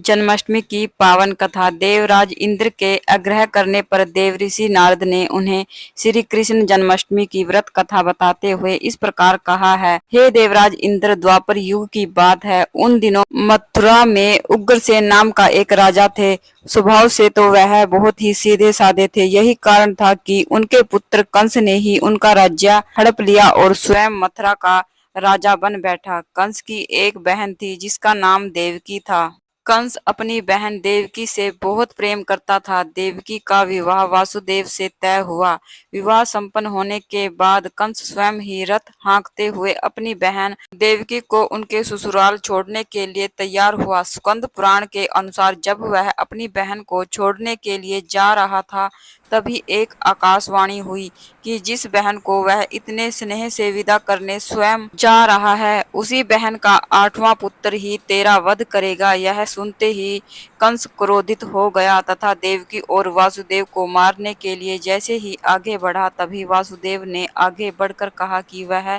जन्माष्टमी की पावन कथा। देवराज इंद्र के आग्रह करने पर देवऋषि नारद ने उन्हें श्री कृष्ण जन्माष्टमी की व्रत कथा बताते हुए इस प्रकार कहा है। हे देवराज इंद्र, द्वापर युग की बात है। उन दिनों मथुरा में उग्रसेन नाम का एक राजा थे। स्वभाव से तो वह बहुत ही सीधे साधे थे। यही कारण था कि उनके पुत्र कंस ने ही उनका राज्य हड़प लिया और स्वयं मथुरा का राजा बन बैठा। कंस की एक बहन थी जिसका नाम देवकी था। कंस अपनी बहन देवकी से बहुत प्रेम करता था। देवकी का विवाह वासुदेव से तय हुआ। विवाह संपन्न होने के बाद कंस स्वयं ही रथ हाँकते हुए अपनी बहन देवकी को उनके ससुराल छोड़ने के लिए तैयार हुआ। स्कंद पुराण के अनुसार जब वह अपनी बहन को छोड़ने के लिए जा रहा था, तभी एक आकाशवाणी हुई कि जिस बहन को वह इतने स्नेह से विदा करने स्वयं जा रहा है, उसी बहन का 8वां पुत्र ही तेरा वध करेगा। यह सुनते ही कंस क्रोधित हो गया तथा देवकी और वासुदेव को मारने के लिए जैसे ही आगे बढ़ा, तभी वासुदेव ने आगे बढ़कर कहा कि वह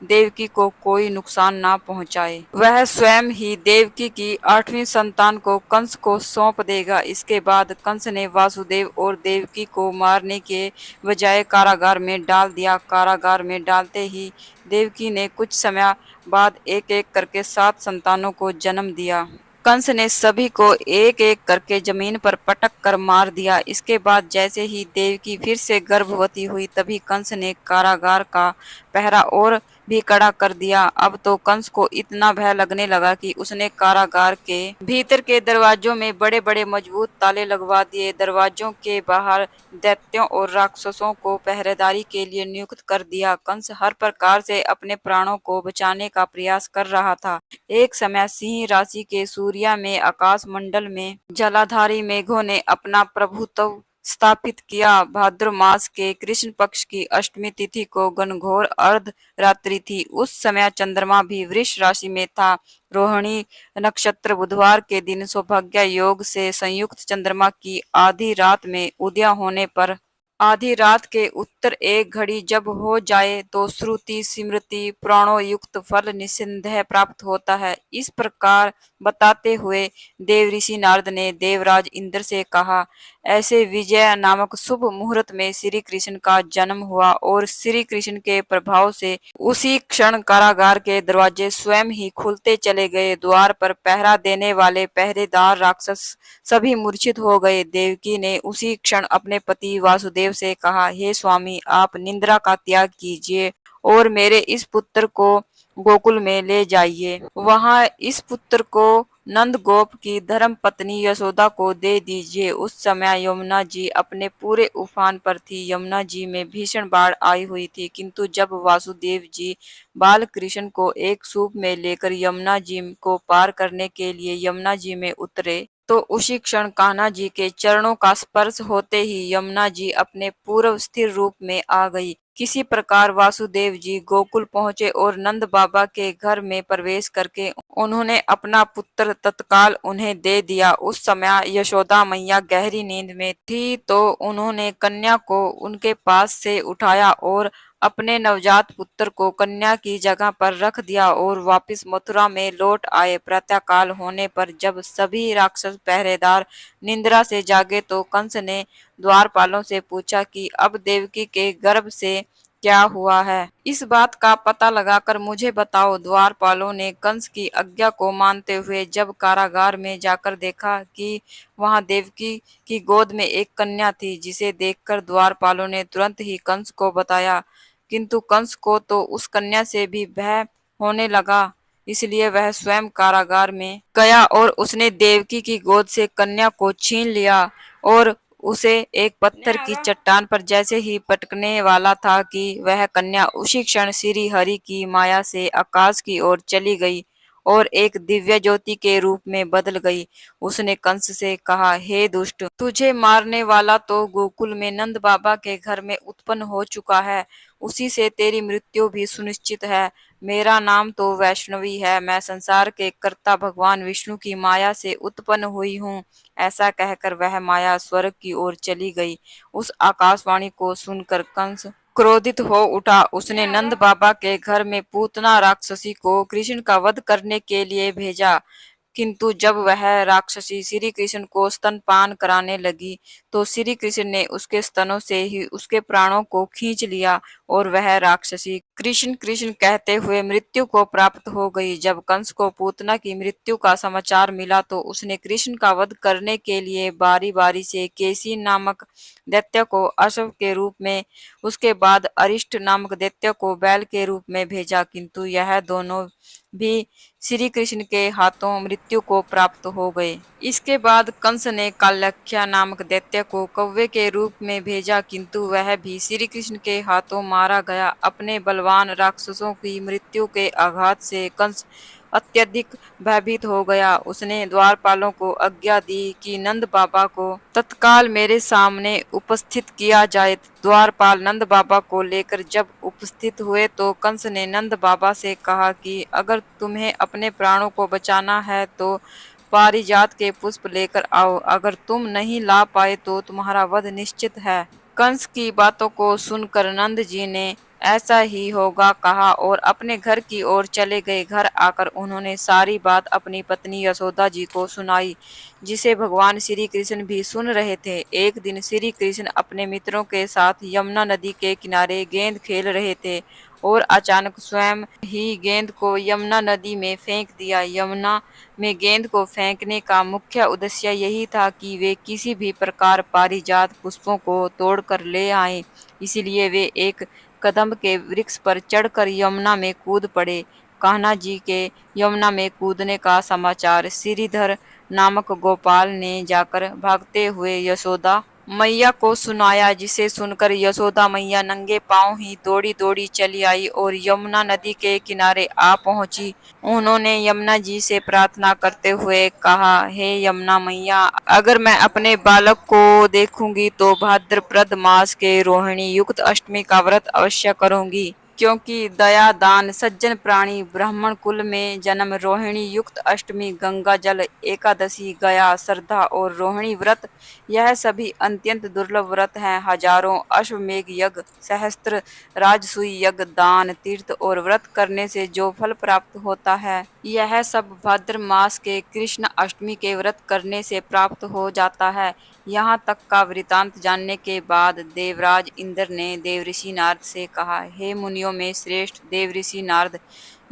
देवकी को कोई नुकसान ना पहुंचाए। वह स्वयं ही देवकी की 8वीं संतान को कंस को सौंप देगा। इसके बाद कंस ने वासुदेव और देवकी को मारने के बजाय कारागार में डाल दिया। कारागार में डालते ही देवकी ने कुछ समय बाद एक एक करके 7 संतानों को जन्म दिया। कंस ने सभी को एक एक करके जमीन पर पटक कर मार दिया। इसके बाद जैसे ही देवकी फिर से गर्भवती हुई, तभी कंस ने कारागार का पहरा और भी कड़ा कर दिया। अब तो कंस को इतना भय लगने लगा कि उसने कारागार के भीतर के दरवाजों में बड़े बड़े मजबूत ताले लगवा दिए। दरवाजों के बाहर दैत्यों और राक्षसों को पहरेदारी के लिए नियुक्त कर दिया। कंस हर प्रकार से अपने प्राणों को बचाने का प्रयास कर रहा था। एक समय सिंह राशि के सूर्या में आकाश मंडल में जलाधारी मेघों ने अपना प्रभुत्व स्थापित किया। भाद्र मास के कृष्ण पक्ष की अष्टमी तिथि को घनघोर अर्ध रात्रि थी। उस समय चंद्रमा भी वृष राशि में था। रोहिणी नक्षत्र बुधवार के दिन सौभाग्य योग से संयुक्त चंद्रमा की आधी रात में उदय होने पर आधी रात के उत्तर एक घड़ी जब हो जाए तो श्रुति स्मृति पुराणों युक्त फल निस्संदेह प्राप्त होता है। इस प्रकार बताते हुए देवऋषि नारद ने देवराज इंद्र से कहा, ऐसे विजय नामक शुभ मुहूर्त में श्री कृष्ण का जन्म हुआ और श्री कृष्ण के प्रभाव से उसी क्षण कारागार के दरवाजे स्वयं ही खुलते चले गए। द्वार पर पहरा देने वाले पहरेदार राक्षस सभी मूर्छित हो गए। देवकी ने उसी क्षण अपने पति वासुदेव से कहा, हे स्वामी, आप निंद्रा का त्याग कीजिए और मेरे इस पुत्र को गोकुल में ले जाइए। वहां इस पुत्र को नंद गोप की धर्म पत्नी यशोदा को दे दीजिए। उस समय यमुना जी अपने पूरे उफान पर थी। यमुना जी में भीषण बाढ़ आई हुई थी, किंतु जब वासुदेव जी बाल कृष्ण को एक सूप में लेकर यमुना जी को पार करने के लिए यमुना जी में उतरे, तो उसी क्षण कान्हा जी के चरणों का स्पर्श होते ही यमुना जी अपने पूर्व स्थिर रूप में आ गई। किसी प्रकार वासुदेव जी गोकुल पहुंचे और नंद बाबा के घर में प्रवेश करके उन्होंने अपना पुत्र तत्काल उन्हें दे दिया। उस समय यशोदा मैया गहरी नींद में थी, तो उन्होंने कन्या को उनके पास से उठाया और अपने नवजात पुत्र को कन्या की जगह पर रख दिया और वापस मथुरा में लौट आए। प्रातःकाल होने पर जब सभी राक्षस पहरेदार निंद्रा से जागे, तो कंस ने द्वारपालों से पूछा कि अब देवकी के गर्भ से क्या हुआ है, इस बात का पता लगाकर मुझे बताओ। द्वारपालों ने कंस की आज्ञा को मानते हुए जब कारागार में जाकर देखा कि वहां देवकी की गोद में एक कन्या थी, जिसे देखकर द्वारपालों ने तुरंत ही कंस को बताया, किंतु कंस को तो उस कन्या से भी भय होने लगा। इसलिए वह स्वयं कारागार में गया और उसने देवकी की गोद से कन्या को छीन लिया और उसे एक पत्थर की चट्टान पर जैसे ही पटकने वाला था कि वह कन्या उसी क्षण श्री हरि की माया से आकाश की ओर चली गई और एक दिव्य ज्योति के रूप में बदल गई। उसने कंस से कहा, हे दुष्ट, तुझे मारने वाला तो गोकुल में नंद बाबा के घर में उत्पन्न हो चुका है। उसी से तेरी मृत्यु भी सुनिश्चित है। मेरा नाम तो वैष्णवी है। मैं संसार के कर्ता भगवान विष्णु की माया से उत्पन्न हुई हूँ। ऐसा कहकर वह माया स्वर्ग की ओर चली गई। उस आकाशवाणी को सुनकर कंस क्रोधित हो उठा। उसने नंद बाबा के घर में पूतना राक्षसी को कृष्ण का वध करने के लिए भेजा। किंतु जब वह राक्षसी श्री कृष्ण को स्तनपान कराने लगी तो श्री कृष्ण ने उसके स्तनों से ही उसके प्राणों को खींच लिया और वह राक्षसी कृष्ण कृष्ण कहते हुए मृत्यु को प्राप्त हो गई। जब कंस को पूतना की मृत्यु का समाचार मिला तो उसने कृष्ण का वध करने के लिए बारी बारी से केसी नामक दैत्य को अश्व के रूप में, उसके बाद अरिष्ट नामक दैत्य को बैल के रूप में भेजा, किंतु यह दोनों भी श्री कृष्ण के हाथों मृत्यु को प्राप्त हो गए। इसके बाद कंस ने कालख्या नामक दैत्य को कौवे के रूप में भेजा, किंतु वह भी श्री कृष्ण के हाथों मारा गया। अपने बलवान राक्षसों की मृत्यु के आघात से कंस अत्यधिक भयभीत हो गया। उसने द्वारपालों को आज्ञा दी कि नंद बाबा को तत्काल मेरे सामने उपस्थित किया जाए। द्वारपाल नंद बाबा को लेकर जब उपस्थित हुए तो कंस ने नंद बाबा से कहा कि अगर तुम्हें अपने प्राणों को बचाना है तो पारिजात के पुष्प लेकर आओ, अगर तुम नहीं ला पाए तो तुम्हारा वध निश्चित है। कंस की बातों को सुनकर नंद जी ने ऐसा ही होगा कहा और अपने घर की ओर चले गए। घर आकर उन्होंने सारी बात अपनी पत्नी यशोदा जी को सुनाई, जिसे भगवान श्री कृष्ण भी सुन रहे थे। एक दिन श्री कृष्ण अपने मित्रों के साथ यमुना नदी के किनारे गेंद खेल रहे थे और अचानक स्वयं ही गेंद को यमुना नदी में फेंक दिया। यमुना में गेंद को फेंकने का मुख्य उद्देश्य यही था कि वे किसी भी प्रकार पारिजात पुष्पों को तोड़कर ले आएं, इसलिए वे एक कदम्ब के वृक्ष पर चढ़कर यमुना में कूद पड़े। कान्हा जी के यमुना में कूदने का समाचार श्रीधर नामक गोपाल ने जाकर भागते हुए यशोदा मैया को सुनाया, जिसे सुनकर यशोदा मैया नंगे पांव ही दौड़ी दौड़ी चली आई और यमुना नदी के किनारे आ पहुंची। उन्होंने यमुना जी से प्रार्थना करते हुए कहा, हे यमुना मैया, अगर मैं अपने बालक को देखूंगी तो भाद्रपद मास के रोहिणी युक्त अष्टमी का व्रत अवश्य करूंगी, क्योंकि दया दान सज्जन प्राणी ब्राह्मण कुल में जन्म, रोहिणी युक्त अष्टमी, गंगा जल एकादशी, गया श्रद्धा और रोहिणी व्रत, यह सभी अत्यंत दुर्लभ व्रत हैं। हजारों अश्वमेघ यज्ञ, सहस्त्र राजसूय यज्ञ, दान तीर्थ और व्रत करने से जो फल प्राप्त होता है, यह सब भाद्र मास के कृष्ण अष्टमी के व्रत करने से प्राप्त हो जाता है। यहाँ तक का वृतांत जानने के बाद देवराज इंद्र ने देवऋषि नारद से कहा, हे मुनियों में श्रेष्ठ देवऋषि नारद,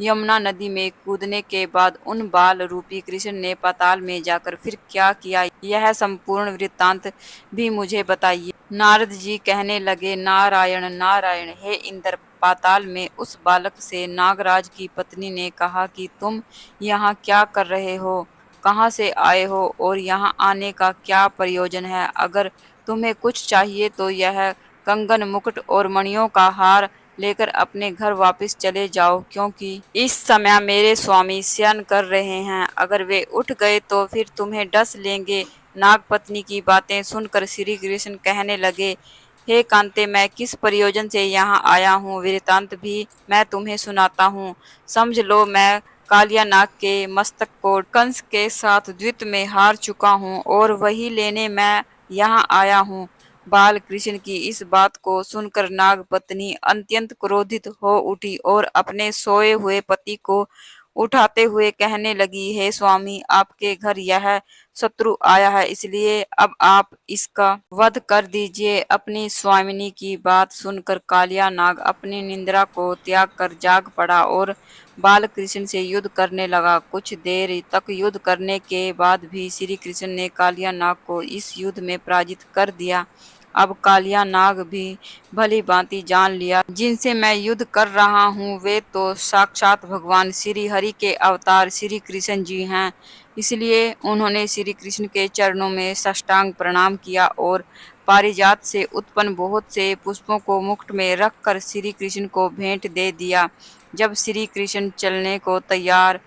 यमुना नदी में कूदने के बाद उन बाल रूपी कृष्ण ने पाताल में जाकर फिर क्या किया, यह संपूर्ण वृत्तांत भी मुझे बताइए। नारद जी कहने लगे, नारायण नारायण, हे इंद्र, पाताल में उस बालक से नागराज की पत्नी ने कहा कि तुम यहाँ क्या कर रहे हो, कहाँ से आए हो और यहाँ आने का क्या प्रयोजन है। अगर तुम्हें कुछ चाहिए तो यह कंगन, मुकुट और मणियों का हार लेकर अपने घर वापस चले जाओ, क्योंकि इस समय मेरे स्वामी शयन कर रहे हैं। अगर वे उठ गए तो फिर तुम्हें डस लेंगे। नागपत्नी की बातें सुनकर श्री कृष्ण कहने लगे, हे कांते, मैं किस प्रयोजन से यहाँ आया हूँ, वृतांत भी मैं तुम्हें सुनाता हूँ। समझ लो, मैं कालिया नाग के मस्तक को कंस के साथ द्वित में हार चुका हूँ और वही लेने मैं यहाँ आया हूँ। बाल कृष्ण की इस बात को सुनकर नाग पत्नी अत्यंत क्रोधित हो उठी और अपने सोए हुए पति को उठाते हुए कहने लगी, हे स्वामी, आपके घर यह शत्रु आया है, इसलिए अब आप इसका वध कर दीजिए। अपनी स्वामिनी की बात सुनकर कालिया नाग अपनी निंद्रा को त्याग कर जाग पड़ा और बाल कृष्ण से युद्ध करने लगा। कुछ देर तक युद्ध करने के बाद भी श्री कृष्ण ने कालिया नाग को इस युद्ध में पराजित कर दिया। अब कालिया नाग भी भली भांति जान लिया, जिनसे मैं युद्ध कर रहा हूँ वे तो साक्षात भगवान श्री हरि के अवतार श्री कृष्ण जी हैं। इसलिए उन्होंने श्री कृष्ण के चरणों में साष्टांग प्रणाम किया और पारिजात से उत्पन्न बहुत से पुष्पों को मुकुट में रखकर श्री कृष्ण को भेंट दे दिया। जब श्री कृष्ण चलने को तैयार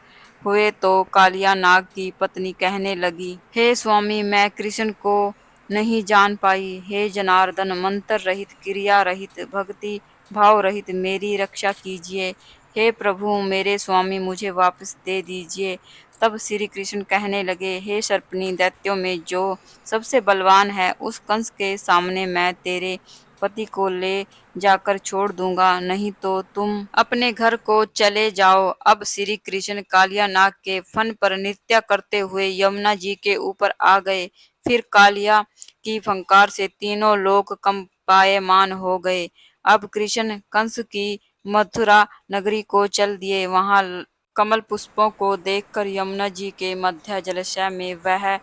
हुए तो कालिया नाग की पत्नी कहने लगी, हे स्वामी, मैं कृष्ण को नहीं जान पाई। हे जनार्दन, मंत्र रहित, क्रिया रहित, भक्ति भाव रहित मेरी रक्षा कीजिए। हे प्रभु, मेरे स्वामी, मुझे वापस दे दीजिए। तब श्री कृष्ण कहने लगे, हे सर्पनी, दैत्यों में जो सबसे बलवान है, उस कंस के सामने मैं तेरे पति को ले जाकर छोड़ दूंगा, नहीं तो तुम अपने घर को चले जाओ। अब श्री कृष्ण कालिया नाग के फन पर नृत्य करते हुए यमुना जी के ऊपर आ गए। फिर कालिया की फंकार से तीनों लोग कंपायमान हो गए। अब कृष्ण कंस की मथुरा नगरी को चल दिए। वहां कमल पुष्पों को देखकर यमुना जी के मध्य जलाशय में वह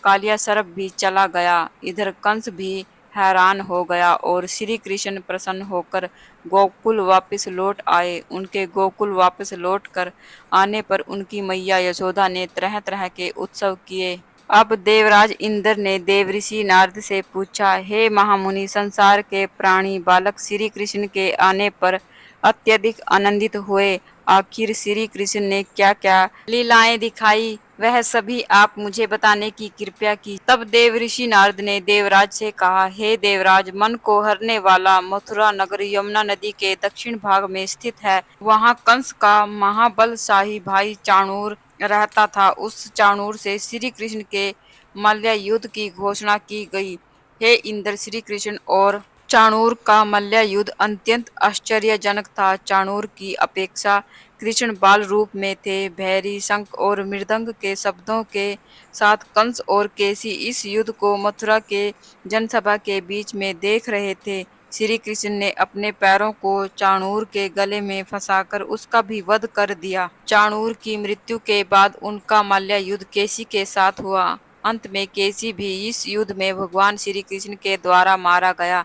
कालिया सर्प भी चला गया। इधर कंस भी हैरान हो गया और श्री कृष्ण प्रसन्न होकर गोकुल वापस लौट आए। उनके गोकुल वापस लौट कर आने पर उनकी मैया यशोदा ने तरह तरह के उत्सव किए। अब देवराज इंद्र ने देवऋषि नारद से पूछा, हे महामुनि, संसार के प्राणी बालक श्री कृष्ण के आने पर अत्यधिक आनंदित हुए। आखिर श्री कृष्ण ने क्या क्या लीलाएं दिखाई, वह सभी आप मुझे बताने की कृपया की। तब देवऋषि नारद ने देवराज से कहा, हे देवराज, मन को हरने वाला मथुरा नगर यमुना नदी के दक्षिण भाग में स्थित है। वहां कंस का महाबलशाही भाई चाणूर रहता था। उस चाणूर से श्री कृष्ण के मल्ल युद्ध की घोषणा की गई। हे इंद्र, श्री कृष्ण और चाणूर का मल्ल युद्ध अत्यंत आश्चर्यजनक था। चाणूर की अपेक्षा कृष्ण बाल रूप में थे। भैरी, शंख और मृदंग के शब्दों के साथ कंस और केसी इस युद्ध को मथुरा के जनसभा के बीच में देख रहे थे। श्री कृष्ण ने अपने पैरों को चाणूर के गले में फंसाकर उसका भी वध कर दिया। चाणूर की मृत्यु के बाद उनका मल्ल युद्ध केसी के साथ हुआ। अंत में केसी भी इस युद्ध में भगवान श्री कृष्ण के द्वारा मारा गया।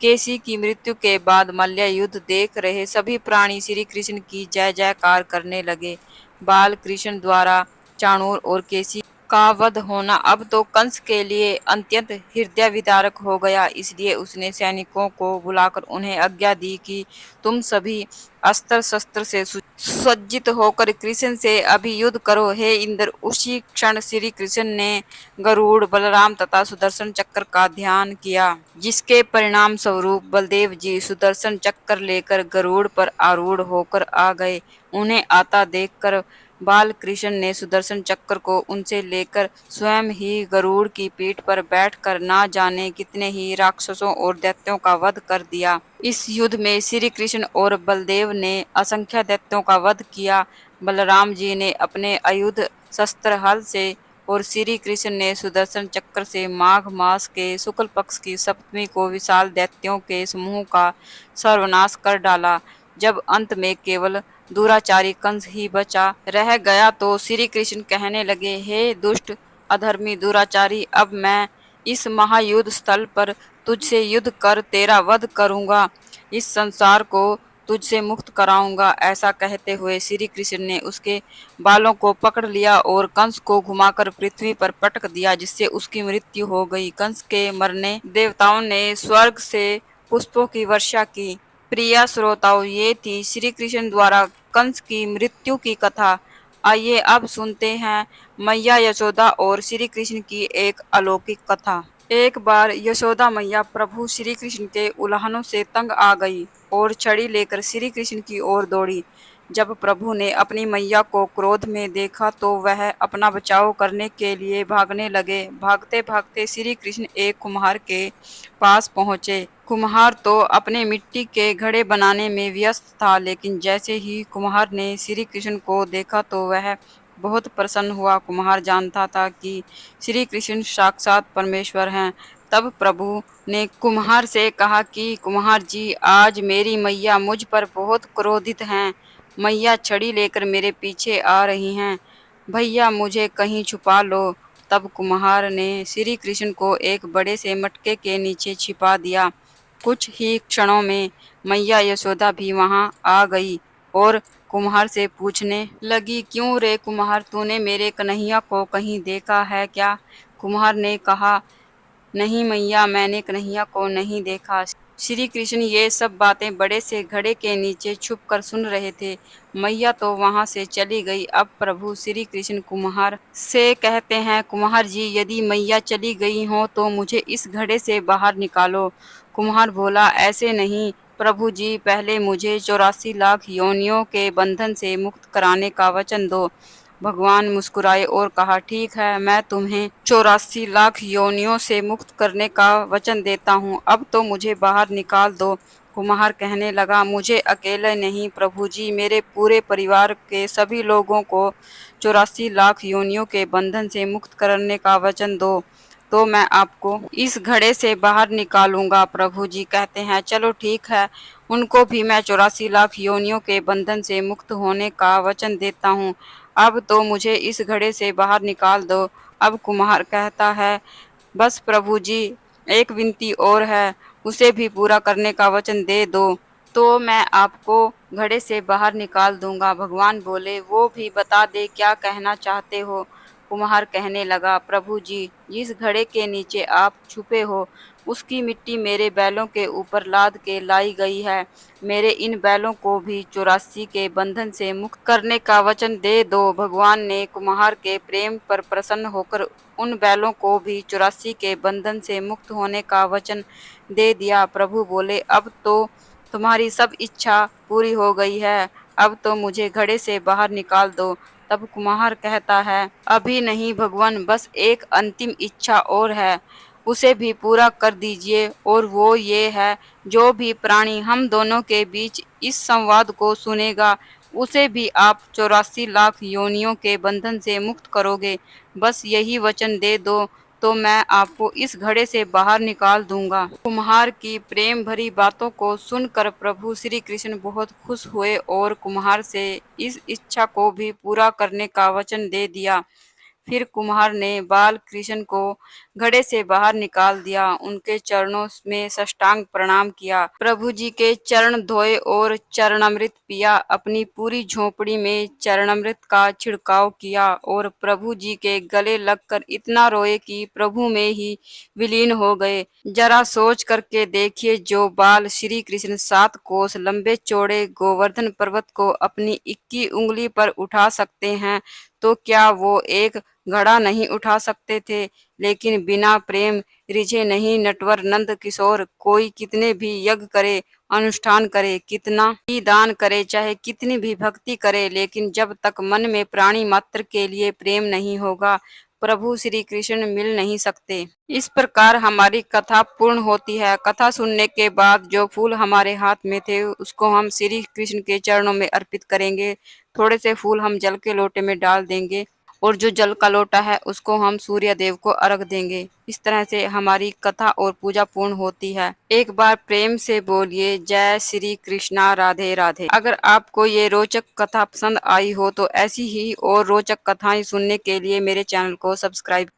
केसी की मृत्यु के बाद मल्ल युद्ध देख रहे सभी प्राणी श्री कृष्ण की जय जयकार करने लगे। बाल कृष्ण द्वारा चाणूर और केसी का वध होना अब तो कंस के लिए अत्यंत हृदय विदारक हो गया। इसलिए उसने सैनिकों को बुलाकर उन्हें आज्ञा दी कि तुम सभी अस्त्र शस्त्र से सुसज्जित होकर कृष्ण से अभी युद्ध करो। हे इंद्र, उसी क्षण श्री कृष्ण ने गरुड़, बलराम तथा सुदर्शन चक्र का ध्यान किया, जिसके परिणाम स्वरूप बलदेव जी सुदर्शन चक्र लेकर गरुड़ पर आरूढ़ होकर आ गए। उन्हें आता देखकर बाल कृष्ण ने सुदर्शन चक्र को उनसे लेकर स्वयं ही गरुड़ की पीठ पर बैठकर ना जाने कितने ही राक्षसों और दैत्यों का वध कर दिया। इस युद्ध में श्री कृष्ण और बलदेव ने असंख्य दैत्यों का वध किया। बलराम जी ने अपने आयुध शस्त्र हल से और श्री कृष्ण ने सुदर्शन चक्र से माघ मास के शुक्ल पक्ष की सप्तमी को विशाल दैत्यों के समूह का सर्वनाश कर डाला। जब अंत में केवल दुराचारी कंस ही बचा रह गया तो श्री कृष्ण कहने लगे, हे दुष्ट, अधर्मी, दुराचारी, अब मैं इस महायुद्ध स्थल पर तुझसे युद्ध कर तेरा वध करूंगा, इस संसार को तुझसे मुक्त कराऊंगा। ऐसा कहते हुए श्री कृष्ण ने उसके बालों को पकड़ लिया और कंस को घुमाकर पृथ्वी पर पटक दिया, जिससे उसकी मृत्यु हो गई। कंस के मरने देवताओं ने स्वर्ग से पुष्पों की वर्षा की। प्रिय श्रोताओं, ये थी श्री कृष्ण द्वारा कंस की मृत्यु की कथा। आइए अब सुनते हैं मैया यशोदा और श्री कृष्ण की एक अलौकिक कथा। एक बार यशोदा मैया प्रभु श्री कृष्ण के उल्हानों से तंग आ गई और छड़ी लेकर श्री कृष्ण की ओर दौड़ी। जब प्रभु ने अपनी मैया को क्रोध में देखा तो वह अपना बचाव करने के लिए भागने लगे। भागते भागते श्री कृष्ण एक कुम्हार के पास पहुंचे। कुम्हार तो अपने मिट्टी के घड़े बनाने में व्यस्त था, लेकिन जैसे ही कुम्हार ने श्री कृष्ण को देखा तो वह बहुत प्रसन्न हुआ। कुम्हार जानता था कि श्री कृष्ण साक्षात परमेश्वर हैं। तब प्रभु ने कुम्हार से कहा कि कुम्हार जी, आज मेरी मैया मुझ पर बहुत क्रोधित हैं। मैया छड़ी लेकर मेरे पीछे आ रही हैं। भैया, मुझे कहीं छुपा लो। तब कुम्हार ने श्री कृष्ण को एक बड़े से मटके के नीचे छिपा दिया। कुछ ही क्षणों में मैया यशोदा भी वहां आ गई और कुम्हार से पूछने लगी, क्यों रे कुम्हार, तूने मेरे कन्हैया को कहीं देखा है क्या? कुम्हार ने कहा, नहीं मैया, मैंने कन्हैया को नहीं देखा। श्री कृष्ण ये सब बातें बड़े से घड़े के नीचे छुपकर सुन रहे थे। मैया तो वहां से चली गई। अब प्रभु श्री कृष्ण कुम्हार से कहते हैं, कुम्हार जी, यदि मैया चली गई हो तो मुझे इस घड़े से बाहर निकालो। कुम्हार बोला, ऐसे नहीं प्रभु जी, पहले मुझे 84 लाख योनियों के बंधन से मुक्त कराने का वचन दो। भगवान मुस्कुराए और कहा, ठीक है, मैं तुम्हें 84 लाख योनियों से मुक्त करने का वचन देता हूँ, अब तो मुझे बाहर निकाल दो। कुम्हार कहने लगा, मुझे अकेले नहीं प्रभु जी, मेरे पूरे परिवार के सभी लोगों को 84 लाख योनियों के बंधन से मुक्त करने का वचन दो, तो मैं आपको इस घड़े से बाहर निकालूंगा। प्रभु जी कहते हैं, चलो ठीक है, उनको भी मैं 84 लाख योनियों के बंधन से मुक्त होने का वचन देता हूँ, अब तो मुझे इस घड़े से बाहर निकाल दो। अब कुम्हार कहता है, बस प्रभु जी, एक विनती और है, उसे भी पूरा करने का वचन दे दो, तो मैं आपको घड़े से बाहर निकाल दूंगा। भगवान बोले, वो भी बता दे, क्या कहना चाहते हो। कुम्हार कहने लगा, प्रभु जी, जिस घड़े के नीचे आप छुपे हो, उसकी मिट्टी मेरे बैलों के ऊपर लाद के लाई गई है, मेरे इन बैलों को भी 84 के बंधन से मुक्त करने का वचन दे दो। भगवान ने कुम्हार के प्रेम पर प्रसन्न होकर उन बैलों को भी 84 के बंधन से मुक्त होने का वचन दे दिया। प्रभु बोले, अब तो तुम्हारी सब इच्छा पूरी हो गई है, अब तो मुझे घड़े से बाहर निकाल दो। तब कुम्हार कहता है, अभी नहीं भगवान, बस एक अंतिम इच्छा और है, उसे भी पूरा कर दीजिए, और वो ये है, जो भी प्राणी हम दोनों के बीच इस संवाद को सुनेगा, उसे भी आप 84 लाख योनियों के बंधन से मुक्त करोगे। बस यही वचन दे दो, तो मैं आपको इस घड़े से बाहर निकाल दूंगा। कुम्हार की प्रेम भरी बातों को सुनकर प्रभु श्री कृष्ण बहुत खुश हुए और कुम्हार से इस इच्छा को भी पूरा करने का वचन दे दिया। फिर कुम्हार ने बाल कृष्ण को घड़े से बाहर निकाल दिया, उनके चरणों में साष्टांग प्रणाम किया, प्रभु जी के चरण धोए और चरणामृत पिया, अपनी पूरी झोपड़ी में चरणामृत का छिड़काव किया और प्रभु जी के गले लगकर इतना रोए कि प्रभु में ही विलीन हो गए। जरा सोच करके देखिए, जो बाल श्री कृष्ण 7 कोस लंबे चौड़े गोवर्धन पर्वत को अपनी 21 उंगली पर उठा सकते हैं, तो क्या वो एक घड़ा नहीं उठा सकते थे। लेकिन बिना प्रेम रिझे नहीं नटवर नंद किशोर, कोई कितने भी यज्ञ करे, अनुष्ठान करे, कितना ही दान करे, चाहे कितनी भी भक्ति करे, लेकिन जब तक मन में प्राणी मात्र के लिए प्रेम नहीं होगा, प्रभु श्री कृष्ण मिल नहीं सकते। इस प्रकार हमारी कथा पूर्ण होती है। कथा सुनने के बाद जो फूल हमारे हाथ में थे, उसको हम श्री कृष्ण के चरणों में अर्पित करेंगे। थोड़े से फूल हम जल के लोटे में डाल देंगे और जो जल का लोटा है उसको हम सूर्य देव को अर्घ देंगे। इस तरह से हमारी कथा और पूजा पूर्ण होती है। एक बार प्रेम से बोलिए, जय श्री कृष्णा, राधे राधे। अगर आपको ये रोचक कथा पसंद आई हो तो ऐसी ही और रोचक कथाएं सुनने के लिए मेरे चैनल को सब्सक्राइब